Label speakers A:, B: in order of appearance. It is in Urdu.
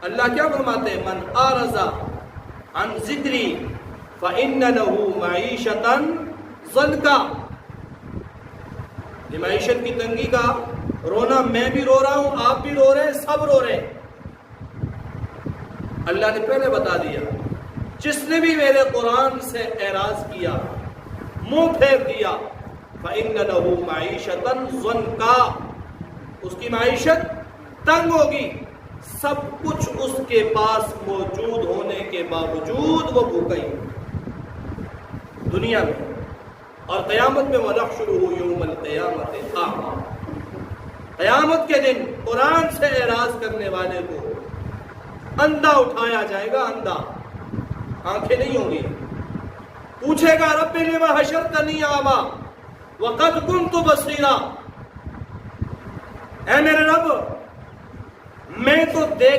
A: اللہ کیا فرماتے ہیں؟ من اعرض عن ذکری فإن له معیشة ضنکا. یہ معیشت کی تنگی کا رونا میں بھی رو رہا ہوں، آپ بھی رو رہے ہیں، سب رو رہے ہیں. اللہ نے پہلے بتا دیا جس نے بھی میرے قرآن سے اعراض کیا، منہ پھیر دیا، فإن له معیشة ضنکا، اس کی معیشت تنگ ہوگی. سب کچھ اس کے پاس موجود ہونے کے باوجود وہ بھوکا ہی دنیا میں. اور قیامت میں وَنَحْشُرُهُ يَوْمَ الْقِيَامَةِ أَعْمَىٰ، قیامت کے دن قرآن سے اعراض کرنے والے کو اندھا اٹھایا جائے گا. اندھا، آنکھیں نہیں ہوں گی. پوچھے گا رب لم حشرتنی اعمیٰ وقد كنت بصیرا، اے میرے رب میں تو دیکھ